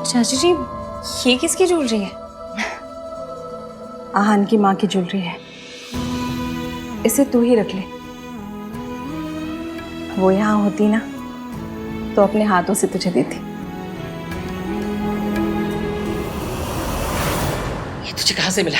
चाची जी ये किसकी ज्वेलरी है? आहान की माँ की ज्वेलरी है, इसे तू ही रख ले। वो यहाँ होती ना तो अपने हाथों से तुझे देती। ये तुझे कहाँ से मिला?